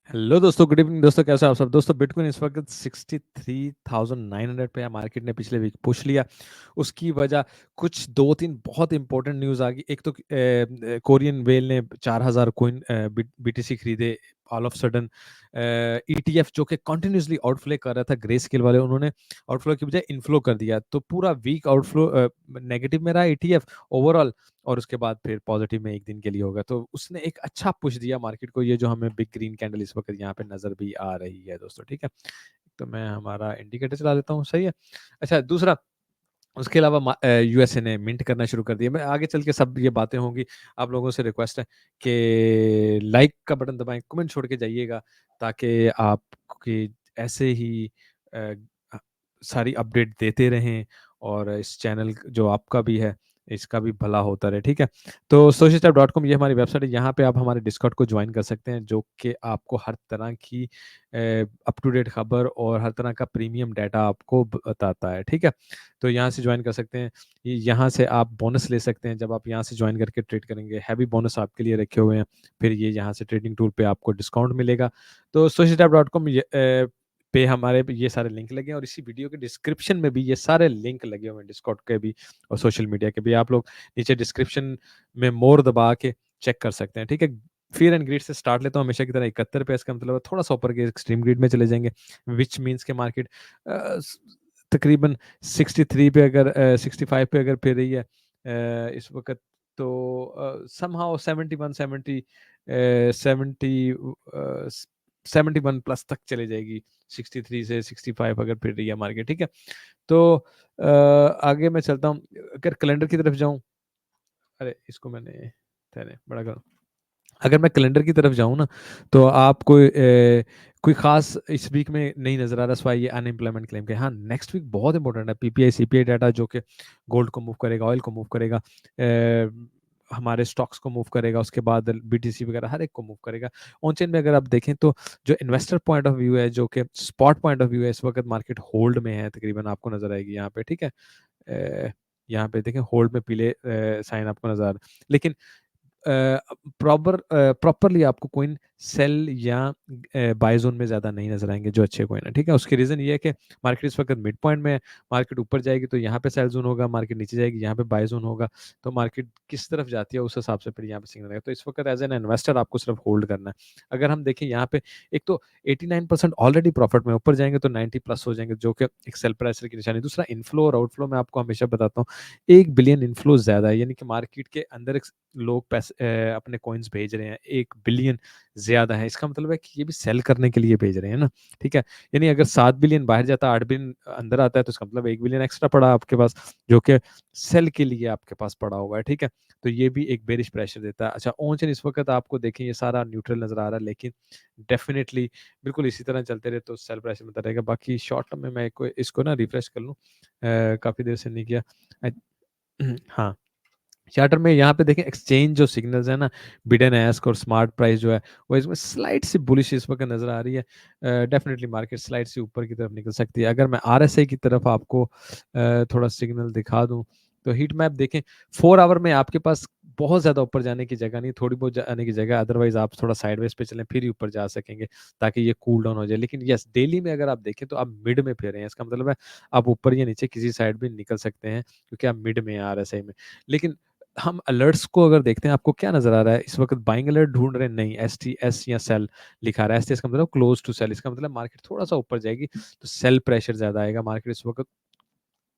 Hello दोस्तों, good evening दोस्तों। कैसे हो आप सब दोस्तों? बिटकॉइन इस वक्त 63,900 पे है। मार्केट ने पिछले वीक पुश लिया। उसकी वजह कुछ दो तीन बहुत इंपॉर्टेंट न्यूज़ आ गई। एक तो कोरियन वेल ने 4,000 कोइन बीटीसी खरीदे। ऑल ऑफ सडन ईटीएफ जो कि कंटिन्यूसली आउटफ्लो कर रहा था, ग्रे स्केल वाले, उन्होंने आउटफ्लो की बजाय इनफ्लो कर दिया। तो पूरा वीक आउटफ्लो नेगेटिव में रहा ईटीएफ ओवरऑल। और उसके बाद फिर पॉजिटिव में एक दिन के लिए होगा। तो उसने एक अच्छा पुश दिया मार्केट को, ये जो हमें बिग ग्रीन कैंडल इस वक्त यहाँ पे नजर भी आ रही है दोस्तों। ठीक है, तो मैं हमारा इंडिकेटर चला लेता हूँ। सही है। अच्छा, दूसरा, उसके अलावा यूएसए ने मिंट करना शुरू कर दिया। मैं आगे चल के सब ये बातें होंगी। आप लोगों से रिक्वेस्ट है कि लाइक का बटन दबाएं, कमेंट छोड़ के जाइएगा, ताकि आपकी ऐसे ही अ, सारी अपडेट देते रहें और इस चैनल जो आपका भी है इसका भी भला होता रहे। ठीक है, तो socialstep.com ये हमारी वेबसाइट है। यहाँ पे आप हमारे डिस्कॉर्ड को ज्वाइन कर सकते हैं, जो कि आपको हर तरह की अप टू डेट खबर और हर तरह का प्रीमियम डाटा आपको बताता है। ठीक है, तो यहाँ से ज्वाइन कर सकते हैं। यहाँ से आप बोनस ले सकते हैं। जब आप यहाँ से ज्वाइन करके ट्रेड करेंगे, हैवी बोनस आपके लिए रखे हुए हैं। फिर ये यहाँ से ट्रेडिंग टूल पे आपको डिस्काउंट मिलेगा। तो socialstep.com पे हमारे ये सारे लिंक लगे हैं, और इसी वीडियो के डिस्क्रिप्शन में भी ये सारे लिंक लगे हुए हैं, डिस्कॉर्ड के भी और सोशल मीडिया के भी। आप लोग नीचे डिस्क्रिप्शन में मोर दबा के चेक कर सकते हैं। ठीक है, फियर एंड ग्रीड से स्टार्ट लेता हूँ हमेशा की तरह। 71 पे, इसका मतलब है थोड़ा सा ऊपर के एक्सट्रीम ग्रीड में चले जाएंगे, विच मीन्स के मार्केट तकरीबन 63 पे, अगर 65 पे अगर फिर रही है इस वक्त, तो समहाउ 71 70 71 प्लस तक चले जाएगी। 63 से 65 अगर फिर रही है मार्केट। ठीक है, तो आगे मैं चलता हूँ। अगर कैलेंडर की तरफ जाऊं, अरे इसको मैंने ठहरे बड़ा करूं। अगर मैं कैलेंडर की तरफ जाऊं ना, तो आपको कोई खास इस वीक में नहीं नजर आ रहा, सवाई ये अनएम्प्लॉयमेंट क्लेम के। हाँ, नेक्स्ट वीक बहुत इंपॉर्टेंट है। पीपीआई सीपीआई डाटा जो कि गोल्ड को मूव करेगा, ऑयल को मूव करेगा, हमारे स्टॉक्स को मूव करेगा, उसके बाद बीटीसी वगैरह हर एक को मूव करेगा। ऑन चेन में अगर आप देखें तो जो इन्वेस्टर पॉइंट ऑफ व्यू है, जो कि स्पॉट पॉइंट ऑफ व्यू है, इस वक्त मार्केट होल्ड में है तकरीबन, आपको नजर आएगी यहाँ पे। ठीक है, यहाँ पे देखें होल्ड में पीले साइन आपको नजर आ रहा है। लेकिन प्रॉपरली आपको कोइन सेल या बाय जोन में ज्यादा नहीं नजर आएंगे, जो अच्छे कोइन है। ठीक है, उसकी रीजन ये है कि मार्केट इस वक्त मिड पॉइंट में है। मार्केट ऊपर जाएगी तो यहाँ पे सेल जोन होगा, मार्केट नीचे जाएगी यहाँ पे बाय जोन होगा। तो मार्केट किस तरफ जाती है उस हिसाब से फिर यहाँ पे सिग्नल आएगा। तो इस वक्त एज एन इन्वेस्टर आपको सिर्फ होल्ड करना है। अगर हम देखें यहाँ पे, एक तो 89% ऑलरेडी प्रॉफिट में, ऊपर जाएंगे तो 90 प्लस हो जाएंगे, जो कि एक सेल प्रेशर की निशानी। दूसरा, इनफ्लो और आउटफ्लो में आपको हमेशा बताता हूँ, 1 बिलियन इनफ्लो ज्यादा है, यानी कि मार्केट के अंदर लोग पैसे अपने कॉइन्स भेज रहे हैं, 1 बिलियन ज्यादा है। इसका मतलब है कि ये भी सेल करने के लिए भेज रहे हैं ना। ठीक है, यानी अगर 7 बिलियन बाहर जाता, 8 बिलियन अंदर आता है, तो इसका मतलब 1 बिलियन एक्स्ट्रा पड़ा आपके पास, जो कि सेल के लिए आपके पास पड़ा हुआ है। ठीक है, तो ये भी एक बेरिश प्रेशर देता है। अच्छा, ऑन चेन इस वक्त आपको देखें ये सारा न्यूट्रल नजर आ रहा है, लेकिन डेफिनेटली बिल्कुल इसी तरह चलते रहे तो सेल प्रेशर में रहेगा। बाकी शॉर्ट टर्म में मैं इसको ना रिफ्रेश कर लूँ, काफी देर से नहीं किया। हाँ, चार्टर में यहाँ पे देखें एक्सचेंज जो सिग्नल्स है ना, बिड एंड आस्क और स्मार्ट प्राइस जो है, वो इसमें स्लाइड सी बुलिश इस वक्त नजर आ रही है। डेफिनेटली मार्केट स्लाइड से ऊपर की तरफ निकल सकती है। अगर मैं आरएसआई की तरफ आपको थोड़ा सिग्नल दिखा दूं, तो हीट मैप देखें, 4 आवर में आपके पास बहुत ज्यादा ऊपर जाने की जगह नहीं, थोड़ी बहुत जाने की जगह। अदरवाइज आप थोड़ा साइडवेज पे चलें, फिर ही ऊपर जा सकेंगे, ताकि ये कूल डाउन हो जाए। लेकिन यस, डेली में अगर आप देखें तो आप मिड में फिर रहे हैं, इसका मतलब है आप ऊपर या नीचे किसी साइड भी निकल सकते हैं, क्योंकि आप मिड में हैं आरएसआई में। लेकिन हम अलर्ट्स को अगर देखते हैं, आपको क्या नजर आ रहा है इस वक्त? बाइंग अलर्ट ढूंढ रहे हैं? नहीं, एस टी एस या सेल लिखा रहा है। एस टी एस का मतलब क्लोज टू सेल, इसका मतलब मार्केट थोड़ा सा ऊपर जाएगी तो सेल प्रेशर ज्यादा आएगा। मार्केट इस वक्त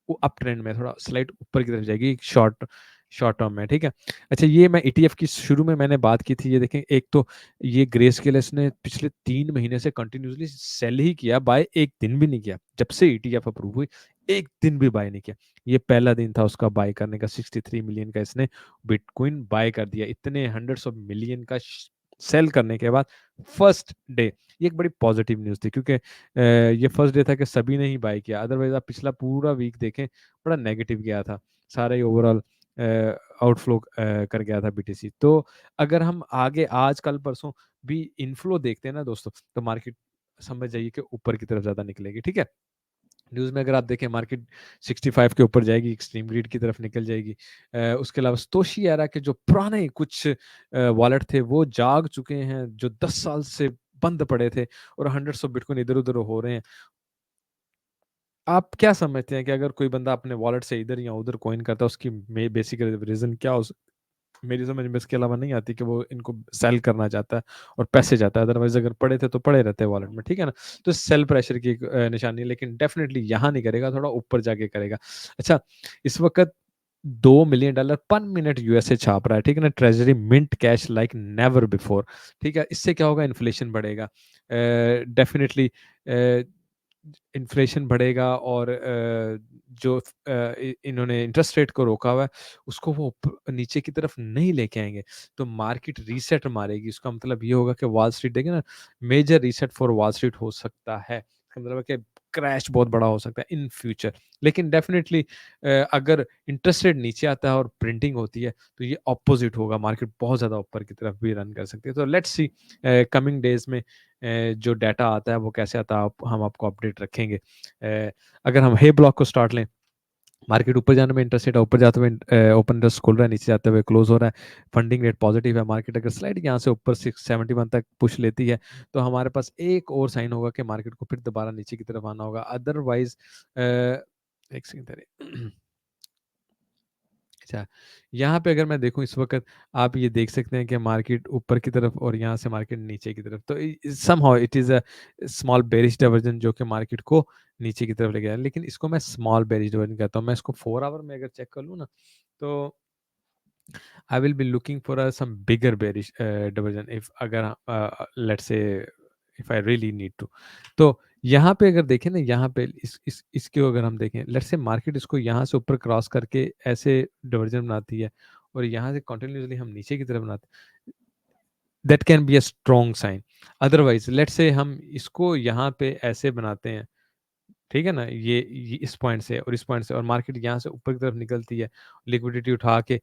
वो अप ट्रेंड में थोड़ा स्लाइड ऊपर की तरफ जाएगी शॉर्ट शॉर्ट टर्म में। ठीक है, अच्छा, ये मैं ईटीएफ की शुरू में मैंने बात की थी। ये देखें, एक तो ये ग्रे स्केल ने पिछले 3 महीने से कंटिन्यूसली सेल ही किया, बाय एक दिन भी नहीं किया। जब से ईटीएफ अप्रूव हुई, एक दिन भी बाय नहीं किया। ये पहला दिन था उसका बाय करने का। 63 मिलियन का इसने बिटकॉइन बाय कर दिया, इतने हंड्रेड्स ऑफ मिलियन का सेल करने के बाद फर्स्ट डे। ये एक बड़ी पॉजिटिव न्यूज़ थी, क्योंकि ये फर्स्ट डे था कि सभी ने ही बाय किया। अदरवाइज आप पिछला पूरा वीक देखें, बड़ा नेगेटिव गया था, सारा ही ओवरऑल आउटफ्लो कर गया था बीटीसी। तो अगर हम आगे आज कल परसों भी इनफ्लो देखते हैं ना दोस्तों, तो मार्केट समझ जाइए कि ऊपर की तरफ ज्यादा निकलेगी। ठीक है, न्यूज़ में अगर आप देखें, मार्केट 65 के ऊपर जाएगी, एक्सट्रीम ग्रीड की तरफ निकल जाएगी। उसके अलावा स्तोशी एरा के जो पुराने कुछ वॉलेट थे वो जाग चुके हैं, जो 10 साल से बंद पड़े थे और हंड्रेड्स ऑफ बिटकॉइन इधर-उधर हो रहे हैं। आप क्या समझते हैं कि अगर कोई बंदा अपने वॉलेट से इधर या उधर कॉइन करता है, उसकी बेसिक रीज़न क्या हो मेरी समझ में इसके अलावा नहीं आती कि वो इनको सेल करना चाहता है और पैसे चाहता है, अदरवाइज़ अगर पड़े थे तो पड़े रहते वॉलेट में, ठीक है ना? तो सेल प्रेशर की एक निशानी है, लेकिन डेफ़िनिटली यहाँ नहीं करेगा, थोड़ा ऊपर जाके करेगा। अच्छा, इस वक़्त $2 मिलियन पर मिनट यूएसए छाप रहा है, ठीक है ना? Treasury mint cash like never before, ठीक है? इससे क्या होगा, इन्फ्लेशन बढ़ेगा। डेफ़िनिटली इन्फ्लेशन बढ़ेगा और जो इन्होंने इंटरेस्ट रेट को रोका हुआ है, उसको वो नीचे की तरफ नहीं लेके आएँगे, तो मार्केट रीसेट मारेगी। इसका मतलब ये होगा कि वॉल स्ट्रीट देखिए ना, major reset for Wall Street हो सकता है। इसका मतलब है कि क्रैश बहुत बड़ा हो सकता है इन फ्यूचर। लेकिन डेफ़िनिटली अगर इंटरेस्ट रेट नीचे आता है और प्रिंटिंग होती है, तो ये अपोज़िट होगा, मार्केट बहुत ज़्यादा ऊपर की तरफ भी रन कर सकती है। तो लेट्स सी कमिंग डेज़ में जो डाटा आता है वो कैसे आता है, हम आपको अपडेट रखेंगे। अगर हम हे ब्लॉक को स्टार्ट लें, मार्केट ऊपर जाने में इंटरेस्टेड है, ऊपर जाते हुए ओपन इंटरेस्ट खुल रहा है, नीचे जाते हुए क्लोज हो रहा है, फंडिंग रेट पॉजिटिव है, मार्केट अगर स्लाइड यहाँ से ऊपर 671 तक पुश लेती है, तो हमारे पास एक और साइन होगा कि मार्केट को फिर दोबारा नीचे की तरफ आना होगा। अदरवाइज एक सेकंड अच्छा, यहाँ पे अगर मैं देखूँ इस वक़्त, आप ये देख सकते हैं कि मार्केट ऊपर की तरफ और यहाँ से मार्केट नीचे की तरफ, तो somehow it is a small bearish diversion जो कि मार्केट को नीचे की तरफ ले गया है। लेकिन इसको मैं स्मॉल बेयरिश डाइवर्जन कहता हूँ। मैं इसको 4 आवर में अगर चेक कर लूँ ना, तो I will be looking for some bigger bearish diversion if अगर let's say if I really need to। तो यहाँ पे अगर देखें ना, यहाँ पे इसके अगर हम देखें, लेट्स से मार्केट इसको यहाँ से ऊपर क्रॉस करके ऐसे डाइवर्जन बनाती है और यहाँ से कंटिन्यूअसली हम नीचे की तरफ बनाते हैं, that can be a strong sign. Otherwise let's say हम इसको यहाँ पे ऐसे बनाते हैं, ठीक है ना? ये इस पॉइंट से और इस पॉइंट से, और मार्केट यहाँ से ऊपर की तरफ निकलती है, लिक्विडिटी उठा के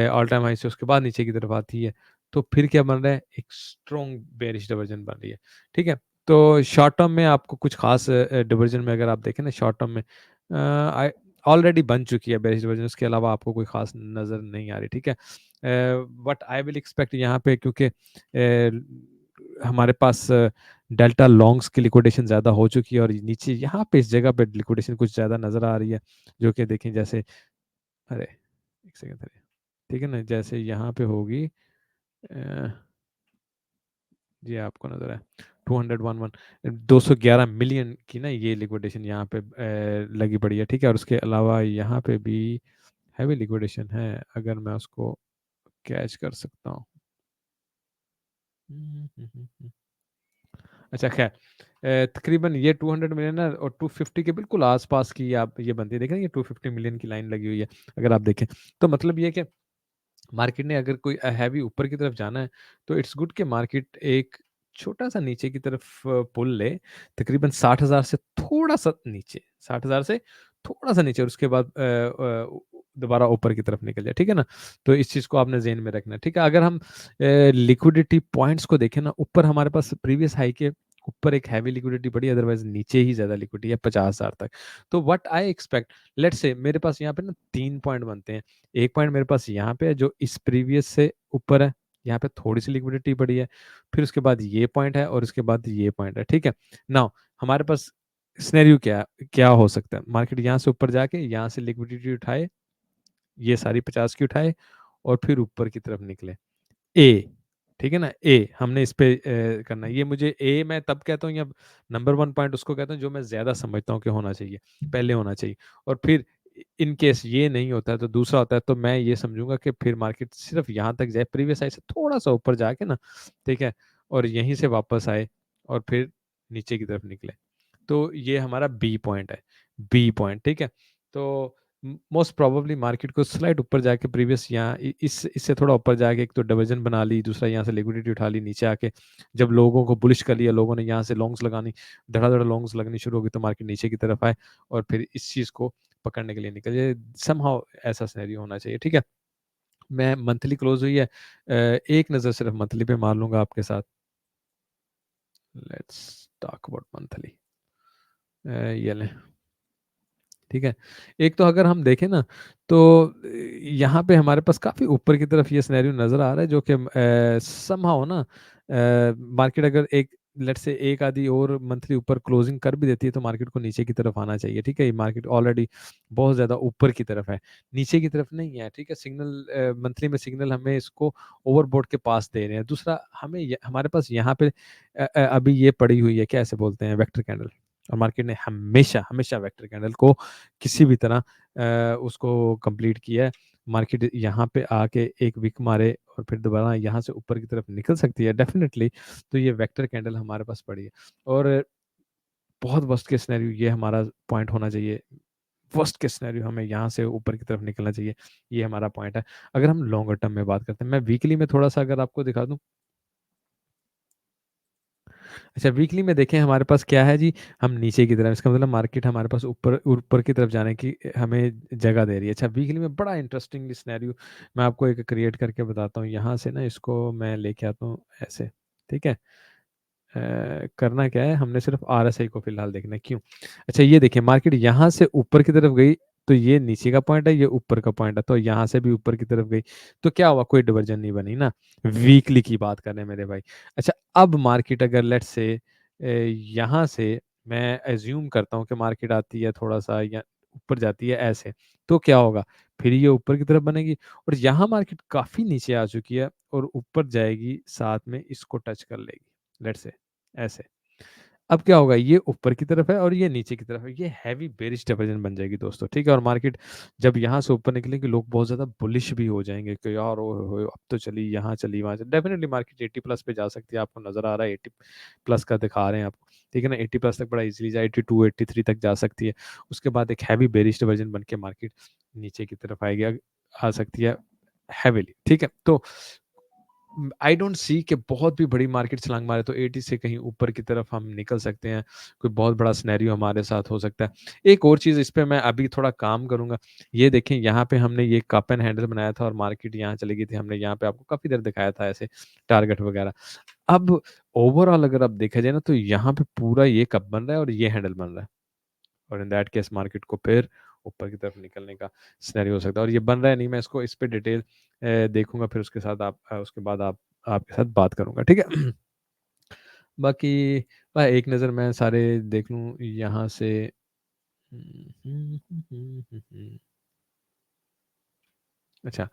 ऑल टाइम हाई से उसके बाद नीचे की तरफ आती है, तो फिर क्या बन रहा है? एक स्ट्रॉन्ग बेयरिश डाइवर्जन बन रही है, ठीक है? तो शॉर्ट टर्म में आपको कुछ खास डाइवर्जन में अगर आप देखें ना, शॉर्ट टर्म में आई ऑलरेडी बन चुकी है बेयरिश डाइवर्जन, उसके अलावा आपको कोई खास नज़र नहीं आ रही, ठीक है? बट आई विल एक्सपेक्ट यहाँ पे, क्योंकि हमारे पास डेल्टा लॉन्ग्स की लिक्विडेशन ज़्यादा हो चुकी है और नीचे यहाँ पे इस जगह पे लिक्विडेशन कुछ ज़्यादा नज़र आ रही है, जो कि देखें जैसे, अरे एक सेकंड, अरे ठीक है ना, जैसे यहाँ पे होगी ये आपको नज़र है 211 211 मिलियन की ना, ये लिक्विडेशन यहाँ पे लगी पड़ी है, ठीक है? और उसके अलावा यहाँ पे भी हैवी लिक्विडेशन है, अगर मैं उसको कैच कर सकता हूँ। अच्छा, खैर तकरीबन ये 200 मिलियन है और 250 के बिल्कुल आसपास की आप ये बनती है, देखें ये 250 मिलियन की लाइन लगी हुई है, अगर आप देखें, तो मतलब ये है कि मार्केट ने अगर कोई हैवी ऊपर की तरफ जाना है, तो इट्स गुड कि मार्केट एक छोटा-सा नीचे की तरफ पुल ले, तकरीबन 60,000 से थोड़ा-सा नीचे, 60,000 से थोड़ा-सा नीचे, और उसके बाद दोबारा ऊपर की तरफ निकल जाए, ठीक है ना? तो इस चीज़ को आपने ज़हन में रखना है, ठीक है? अगर हम लिक्विडिटी पॉइंट्स को देखें ना, ऊपर हमारे पास प्रीवियस हाई के ऊपर एक हैवी लिक्विडिटी पड़ी है, अदरवाइज़ नीचे ही ज़्यादा लिक्विडिटी है 50,000 तक। तो what I expect, let's say मेरे पास यहाँ पे ना 3 पॉइंट बनते हैं। एक पॉइंट मेरे पास यहाँ पे है जो इस प्रीवियस से ऊपर है, यहाँ पे थोड़ी-सी लिक्विडिटी पड़ी है, फिर उसके बाद ये पॉइंट है और उसके बाद ये पॉइंट है, ठीक है? नाउ हमारे पास सिनेरियो क्या क्या हो सकता है? मार्केट यहाँ से ऊपर जाके यहाँ से लिक्विडिटी उठाए, ये सारी 50 की उठाए और फिर ऊपर की तरफ निकले। ए, ठीक है ना? ए हमने इस पे करना है। ये मुझे ए मैं तब कहता हूँ, या नंबर 1 पॉइंट उसको कहता हूँ जो मैं ज़्यादा समझता हूँ कि होना चाहिए, पहले होना चाहिए। और फिर इन केस ये नहीं होता है तो दूसरा होता है, तो मैं ये समझूँगा कि फिर मार्केट सिर्फ़ यहाँ तक जाए, प्रीवियस हाई से थोड़ा-सा ऊपर जाके ना, ठीक है? और यहीं से वापस आए और फिर नीचे की तरफ निकले। तो ये हमारा बी पॉइंट है, बी पॉइंट, ठीक है? तो मोस्ट प्रोबेबली मार्केट को स्लाइड ऊपर जाके प्रीवियस यहाँ इससे थोड़ा ऊपर जाके एक तो डिवीजन बना ली, दूसरा यहाँ से लिक्विडिटी उठा ली, नीचे आके जब लोगों को बुलिश कर लिया, लोगों ने यहाँ से लॉन्ग्स लगानी, धड़ाधड़ लॉन्ग्स लगनी शुरू हो गई, तो मार्केट नीचे की तरफ आए और फिर इस चीज़ को पकड़ने के लिए निकल जाए। समहाउ ऐसा सिनेरियो होना चाहिए, ठीक है? मैं मंथली क्लोज हुई है, एक नज़र सिर्फ मंथली पे मार लूँगा आपके साथ। Let's talk about monthly. ये लें, ठीक है। एक तो अगर हम देखें ना, तो यहाँ पे हमारे पास काफ़ी ऊपर की तरफ ये सिनेरियो नज़र आ रहा है, जो कि समहाउ ना मार्केट अगर एक लेट्स से एक आधी और मंथली ऊपर क्लोजिंग कर भी देती है तो मार्केट को नीचे की तरफ आना चाहिए, ठीक है। ये मार्केट ऑलरेडी बहुत ज़्यादा ऊपर की तरफ है, नीचे की तरफ नहीं है, ठीक है। सिग्नल मंथली में सिग्नल हमें इसको ओवरबॉट के पास दे रहे हैं। दूसरा, हमारे पास यहाँ पे अभी ये पड़ी हुई है, क्या ऐसे बोलते हैं, वेक्टर कैंडल। और मार्केट ने हमेशा हमेशा वेक्टर कैंडल को किसी भी तरह उसको कंप्लीट किया है। मार्केट यहाँ पे आके एक विक मारे और फिर दोबारा यहाँ से ऊपर की तरफ निकल सकती है डेफिनेटली। तो ये वेक्टर कैंडल हमारे पास पड़ी है। और बहुत वर्स्ट केस सिनेरियो ये हमारा पॉइंट होना चाहिए। वर्स्ट केस सिनेरियो हमें यहाँ से ऊपर की तरफ निकलना चाहिए, ये हमारा पॉइंट है। अगर हम लॉन्गर टर्म में बात करते हैं, मैं वीकली में थोड़ा सा अगर आपको दिखा दूं। अच्छा, वीकली में देखें हमारे पास क्या है जी, हम नीचे की तरफ, इसका मतलब मार्केट हमारे पास ऊपर ऊपर की तरफ जाने की हमें जगह दे रही है। अच्छा, वीकली में बड़ा इंटरेस्टिंग सिनेरियो मैं आपको एक क्रिएट करके बताता हूँ। यहाँ से ना इसको मैं लेके आता हूँ ऐसे, ठीक है। करना क्या है, हमने सिर्फ आरएसआई को फिलहाल देखना है, क्यों। अच्छा, ये देखिए मार्केट यहाँ से ऊपर की तरफ गई तो ये नीचे का पॉइंट है, ये ऊपर का पॉइंट है, तो यहाँ से भी ऊपर की तरफ गई तो क्या हुआ, कोई डिवर्जन नहीं बनी ना। वीकली की बात कर रहे हैं मेरे भाई। अच्छा, अब मार्केट अगर लेट्स से यहाँ से मैं एज्यूम करता हूँ कि मार्केट आती है थोड़ा सा या ऊपर जाती है ऐसे, तो क्या होगा, फिर ये ऊपर की तरफ बनेगी और यहाँ मार्केट काफी नीचे आ चुकी है और ऊपर जाएगी, साथ में इसको टच कर लेगी, लेट्स से ऐसे। अब क्या होगा, ये ऊपर की तरफ है और ये नीचे की तरफ है, ये हैवी बेरिश डाइवर्जन बन जाएगी दोस्तों, ठीक है। और मार्केट जब यहाँ से ऊपर निकलेगी, लोग बहुत ज्यादा बुलिश भी हो जाएंगे कि यार ओ हो अब तो चली, यहाँ चली, वहां चली। डेफिनेटली मार्केट 80+ पे जा सकती है, आपको नजर आ रहा है 80+ का दिखा रहे हैं आपको, ठीक है ना। 80+ तक बड़ा इजीली जा, 82 83 तक जा सकती है। उसके बाद एक हैवी बेरिश डाइवर्जन बन के मार्केट नीचे की तरफ आएगी, आ सकती है हैवीली, ठीक है। तो आई डोंट सी कि बहुत भी बड़ी मार्केट छलांग मारे तो 80 से कहीं ऊपर की तरफ हम निकल सकते हैं, कोई बहुत बड़ा सिनेरियो हमारे साथ हो सकता है। एक और चीज़ इस पे मैं अभी थोड़ा काम करूंगा। ये देखें, यहाँ पे हमने ये कप एंड हैंडल बनाया था और मार्केट यहाँ चली गई थी, हमने यहाँ पे आपको काफ़ी देर दिखाया था ऐसे टारगेट वगैरह। अब ओवरऑल अगर आप देखा जाए ना, तो यहाँ पे पूरा ये कप बन रहा है और ये हैंडल बन रहा है, और इन दैट केस मार्केट को फिर ऊपर की तरफ निकलने का सिनेरियो हो सकता है। और ये बन रहा है नहीं, मैं इसको इस पे डिटेल देखूंगा, फिर उसके साथ उसके बाद आपके साथ बात करूंगा, ठीक है। बाकी भाई एक नज़र मैं सारे देख लूँ यहाँ से। अच्छा,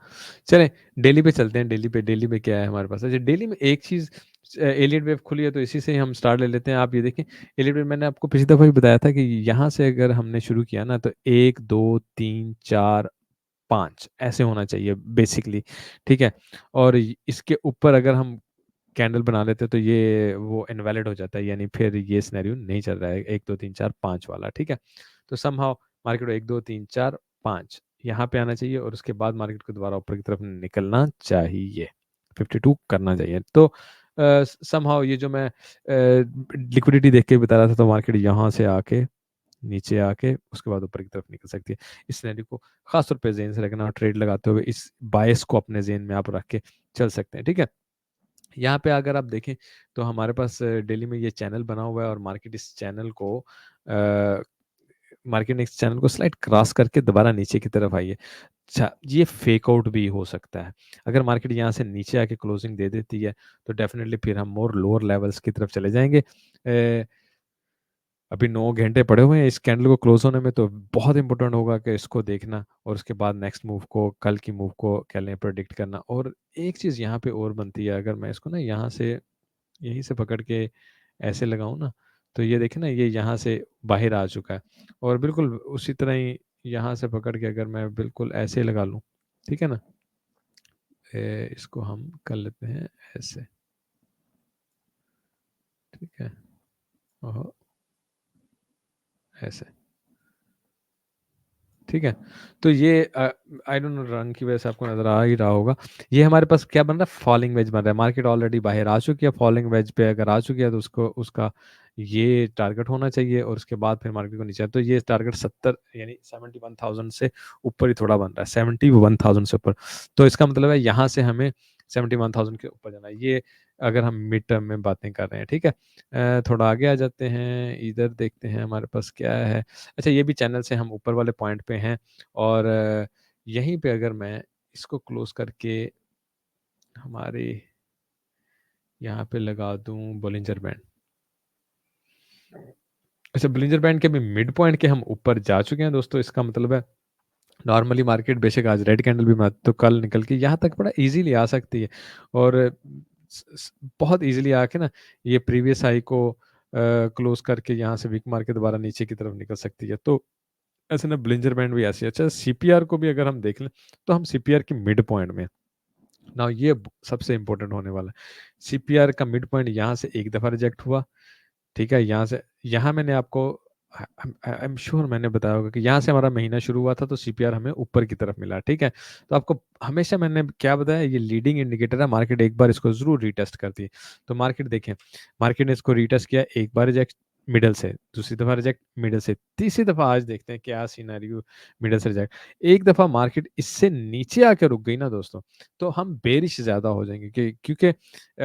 चलें डेली पे चलते हैं। डेली पे क्या है हमारे पास। अच्छा, डेली में एक चीज़, एलियट वेव खुली है तो इसी से ही हम स्टार्ट ले लेते हैं। आप ये देखें, एलियट वेव मैंने आपको पिछली दफ़ा भी बताया था कि यहाँ से अगर हमने शुरू किया ना, तो 1 2 3 4 5 ऐसे होना चाहिए बेसिकली, ठीक है। और इसके ऊपर अगर हम कैंडल बना लेते तो ये वो इनवैलिड हो जाता है, यानी फिर ये सिनेरियो नहीं चल रहा है 1 2 3 4 5 वाला, ठीक है। तो समहाउ मार्केट को 1 2 3 4 5 यहाँ पे आना चाहिए और उसके बाद मार्केट को दोबारा ऊपर की तरफ निकलना चाहिए, 52 करना चाहिए। तो समहाउ ये जो मैं लिक्विडिटी देख के बता रहा था, तो मार्केट यहाँ से आके नीचे आके उसके बाद ऊपर की तरफ निकल सकती है। इस सिनेरियो को खास तौर पे ज़हन से रखना और ट्रेड लगाते हुए इस बायस को अपने ज़हन में आप रख के चल सकते हैं, ठीक है। यहाँ पे अगर आप देखें तो हमारे पास डेली में ये चैनल बना हुआ है और मार्केट ने इस चैनल को स्लाइड क्रॉस करके दोबारा नीचे की तरफ आई है। अच्छा, ये फेक आउट भी हो सकता है। अगर मार्केट यहाँ से नीचे आके क्लोजिंग दे देती है तो डेफिनेटली फिर हम मोर लोअर लेवल्स की तरफ चले जाएंगे। अभी 9 घंटे पड़े हुए हैं इस कैंडल को क्लोज होने में, तो बहुत इंपॉर्टेंट होगा कि इसको देखना और उसके बाद नेक्स्ट मूव को, कल की मूव को क्या लें, प्रेडिक्ट करना। और एक चीज़ यहाँ पे और बनती है, अगर मैं इसको ना यहाँ से यहीं से पकड़ के ऐसे लगाऊं ना, तो ये देखें ना, ये यहाँ से बाहर आ चुका है। और बिल्कुल उसी तरह ही यहाँ से पकड़ के अगर मैं बिल्कुल ऐसे लगा लूँ, ठीक है ना, इसको हम कर लेते हैं ऐसे, ठीक है। और ऐसे, ठीक है। तो ये आई डोंट नो, रंग की वजह से आपको नजर आ ही रहा होगा। ये हमारे पास क्या बन रहा है, फॉलिंग वेज बन रहा है। मार्केट ऑलरेडी बाहर आ चुकी है, फॉलिंग वेज पे अगर आ चुकी है तो उसको उसका ये टारगेट होना चाहिए और उसके बाद फिर मार्केट को नीचे तो ये टारगेट 70 यानी 71,000 से ऊपर ही थोड़ा बन रहा है, 71,000 से ऊपर। तो इसका मतलब है यहाँ से हमें 71,000 के ऊपर जाना है, ये अगर हम मिड टर्म में बातें कर रहे हैं, ठीक है। थोड़ा आगे आ जाते हैं, इधर देखते हैं हमारे पास क्या है। अच्छा, ये भी चैनल से हम ऊपर वाले पॉइंट पे हैं और यहीं पे अगर मैं इसको क्लोज करके हमारे यहाँ पे लगा दूं बॉलिंजर बैंड, अच्छा, ब्लिंजर बैंड के भी मिड पॉइंट के हम ऊपर जा चुके हैं दोस्तों। इसका मतलब है नॉर्मली मार्केट बेशक आज रेड कैंडल भी बना तो कल निकल के यहाँ तक बड़ा इजीली आ सकती है, और बहुत इजीली आके ना ये प्रीवियस हाई को क्लोज करके यहाँ से वीक मार्केट दोबारा नीचे की तरफ निकल सकती है। तो ऐसे ना ब्लिंजर बैंड भी ऐसी है। अच्छा, सीपीआर को भी अगर हम देख लें तो हम सीपीआर की मिड पॉइंट में, ना ये सबसे इंपॉर्टेंट होने वाला है। सीपीआर का मिड पॉइंट यहाँ से एक दफा रिजेक्ट हुआ, ठीक है, यहाँ से, यहाँ मैंने आपको, आई एम श्योर मैंने बताया होगा कि यहाँ से हमारा महीना शुरू हुआ था तो सीपीआर हमें ऊपर की तरफ मिला, ठीक है। तो आपको हमेशा मैंने क्या बताया, ये लीडिंग इंडिकेटर है, मार्केट एक बार इसको जरूर रीटेस्ट करती है। तो मार्केट देखें, मार्केट ने इसको रीटेस्ट किया, एक बार रिजेक्ट मिडल से, दूसरी दफा रिजेक्ट मिडल से, तीसरी दफा आज देखते हैं क्या सिनेरियो, मिडल से रिजेक्ट, एक दफा मार्केट इससे नीचे आके रुक गई ना दोस्तों, तो हम बेरिश ज्यादा हो जाएंगे कि क्योंकि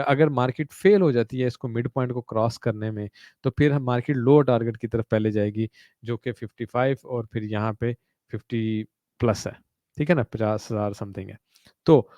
अगर मार्केट फेल हो जाती है इसको मिड पॉइंट को क्रॉस करने में, तो फिर हम मार्केट लो टारगेट की तरफ पहले जाएगी, जो कि 55 और फिर यहाँ पे 50 प्लस है, ठीक है ना, 50,000 समथिंग है। तो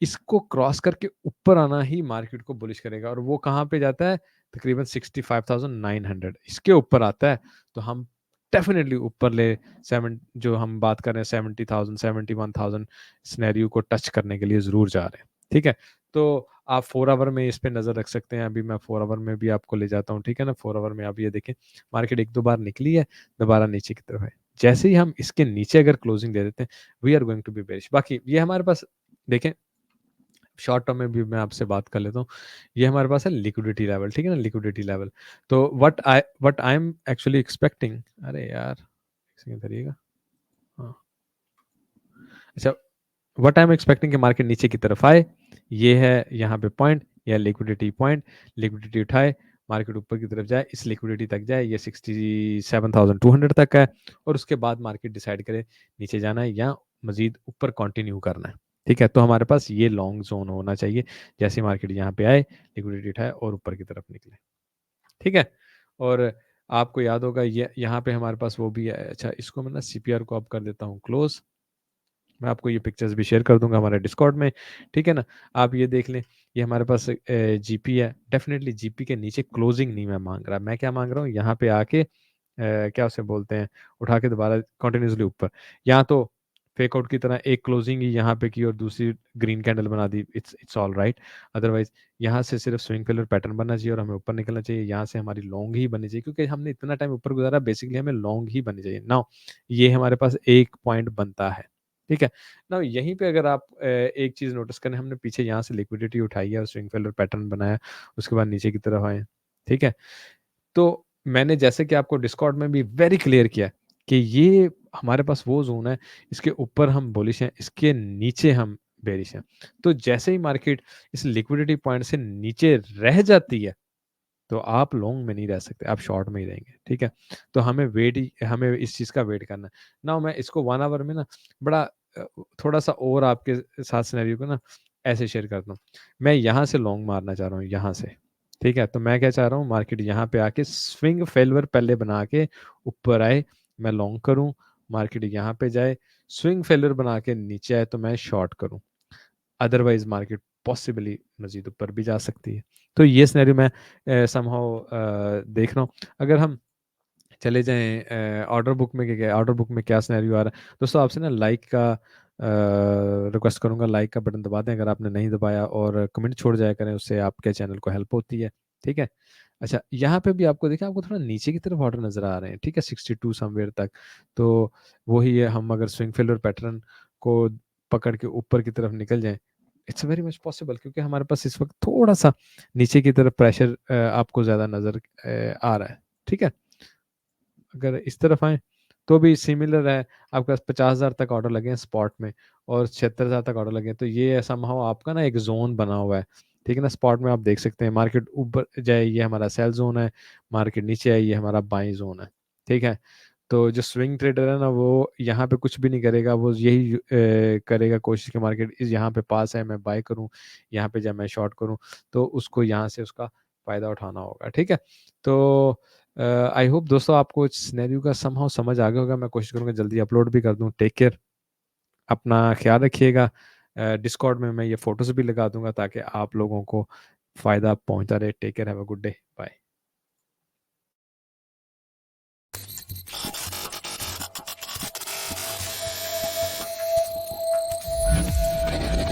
इसको क्रॉस करके ऊपर आना ही मार्केट को बुलिश करेगा, और वो कहाँ पे जाता है, तकरीबन 65,900 इसके ऊपर आता है, तो हम डेफिनेटली ऊपर ले, सेवन जो हम बात कर रहे हैं 70,000 71,000 स्नैरियो को टच करने के लिए जरूर जा रहे हैं, ठीक है। तो आप 4 आवर में इस पे नजर रख सकते हैं, अभी मैं 4 आवर में भी आपको ले जाता हूँ, ठीक है ना। 4 आवर में आप ये देखें, मार्केट एक दो बार निकली है, दोबारा नीचे की तरफ है, जैसे ही हम इसके नीचे अगर क्लोजिंग दे देते हैं, we are going to be bearish. बाकी ये हमारे पास देखें, शॉर्ट टर्म में भी मैं आपसे बात कर लेता हूँ, ये हमारे पास है लिक्विडिटी लेवल, ठीक है ना, लिक्विडिटी लेवल। तो what I am actually expecting, अरे यार एक सेकंड करिएगा, हाँ, अच्छा, व्हाट आई एम एक्सपेक्टिंग कि मार्केट नीचे की तरफ आए, ये है यहाँ पे पॉइंट, या लिक्विडिटी पॉइंट, लिक्विडिटी उठाए, मार्केट ऊपर की तरफ जाए, इस लिक्विडिटी तक जाए, ये 67,200 तक है, और उसके बाद मार्केट डिसाइड करे नीचे जाना है या मजीद ऊपर कंटिन्यू करना है, ठीक है। तो हमारे पास ये लॉन्ग जोन होना चाहिए, जैसे मार्केट यहाँ पे आए, लिक्विडिटी उठाए और ऊपर की तरफ निकले, ठीक है। और आपको याद होगा ये यहाँ पे हमारे पास वो भी है। अच्छा, इसको मैं ना सीपीआर को अब कर देता हूँ क्लोज, मैं आपको ये पिक्चर्स भी शेयर कर दूंगा हमारे डिस्कॉर्ड में, ठीक है ना। आप ये देख लें, ये हमारे पास जीपी है, डेफिनेटली जीपी के नीचे क्लोजिंग नहीं मैं मांग रहा, मैं क्या मांग रहा हूँ, यहाँ पे आके क्या उसे बोलते हैं, उठा के दोबारा कंटिन्यूसली ऊपर, यहाँ तो फेक आउट की तरह एक क्लोजिंग ही यहाँ पे की और दूसरी ग्रीन कैंडल बना दी, इट्स ऑल राइट। अदरवाइज यहाँ से सिर्फ स्विंग फेलर पैटर्न बनना चाहिए और हमें ऊपर निकलना चाहिए, यहाँ से हमारी लॉन्ग ही बननी चाहिए, क्योंकि हमने इतना टाइम ऊपर गुजारा, बेसिकली हमें लॉन्ग ही बननी चाहिए ना। ये हमारे पास एक पॉइंट बनता है, ठीक है ना। यहीं पे अगर आप एक चीज नोटिस करें, हमने पीछे यहाँ से लिक्विडिटी उठाई है और स्विंग फेलर पैटर्न बनाया, उसके बाद नीचे की तरफ आए, ठीक है। तो मैंने जैसे कि आपको डिस्कॉर्ड में भी वेरी क्लियर किया कि ये हमारे पास वो जोन है, इसके ऊपर हम बुलिश हैं, इसके नीचे हम बेरिश हैं। तो जैसे ही मार्केट इस लिक्विडिटी पॉइंट से नीचे रह जाती है, तो आप लॉन्ग में नहीं रह सकते, आप शॉर्ट में ही रहेंगे, ठीक है। तो हमें इस चीज़ का वेट करना है ना। मैं इसको 1 आवर में ना बड़ा थोड़ा सा और आपके साथ सिनेरियो को ना ऐसे शेयर करता हूँ। मैं यहाँ से लॉन्ग मारना चाह रहा हूँ, यहाँ से, ठीक है। तो मैं क्या चाह रहा हूँ, मार्केट यहाँ पे आके स्विंग फेलवर पहले बना के ऊपर आए, मैं लॉन्ग करूँ, मार्केट यहाँ पे जाए, स्विंग फेलर बना के नीचे आए तो मैं शॉर्ट करूँ, अदरवाइज मार्केट पॉसिबली मजीद ऊपर भी जा सकती है। तो ये सिनेरियो मैं समहाउ देख रहा हूँ। अगर हम चले जाएं ऑर्डर बुक में, क्या ऑर्डर बुक में क्या सिनेरियो आ रहा है दोस्तों, आपसे ना लाइक का रिक्वेस्ट करूंगा, लाइक का बटन दबा दें अगर आपने नहीं दबाया, और कमेंट छोड़ जाया करें, उससे आपके चैनल को हेल्प होती है, ठीक है। अच्छा, यहाँ पे भी आपको देखा, आपको थोड़ा नीचे की तरफ ऑर्डर नजर आ रहे हैं, ठीक है, 62 समवेयर तक। तो वही है, हम अगर स्विंग फेलर पैटर्न को पकड़ के ऊपर की तरफ निकल जाएं, इट्स वेरी मच पॉसिबल, क्योंकि हमारे पास इस वक्त थोड़ा सा नीचे की तरफ प्रेशर आपको ज़्यादा नज़र आ रहा है, ठीक है। अगर इस तरफ आए तो भी सिमिलर है, आपके पास 50,000 तक ऑर्डर लगे हैं स्पॉट में, और 76,000 तक ऑर्डर लगे हैं, तो ये ऐसा माहौल आपका ना एक जोन बना हुआ है, ठीक है ना। स्पॉट में आप देख सकते हैं, मार्केट ऊपर जाए ये हमारा सेल जोन है, मार्केट नीचे आए ये हमारा बाई जोन है, ठीक है। तो जो स्विंग ट्रेडर है ना, वो यहाँ पे कुछ भी नहीं करेगा, वो यही करेगा कोशिश कि मार्केट इस यहाँ पे पास है मैं बाय करूँ, यहाँ पे जब मैं शॉर्ट करूँ, तो उसको यहाँ से उसका फायदा उठाना होगा, ठीक है। तो आई होप दोस्तों आपको इस सिनेरियो का समहाउ समझ आ गया होगा, मैं कोशिश करूंगा जल्दी अपलोड भी कर दूं। टेक केयर, अपना ख्याल रखिएगा। डिस्कॉर्ड में मैं ये फोटोज भी लगा दूंगा ताकि आप लोगों को फायदा पहुंचता रहे। Take care, have a good day, bye.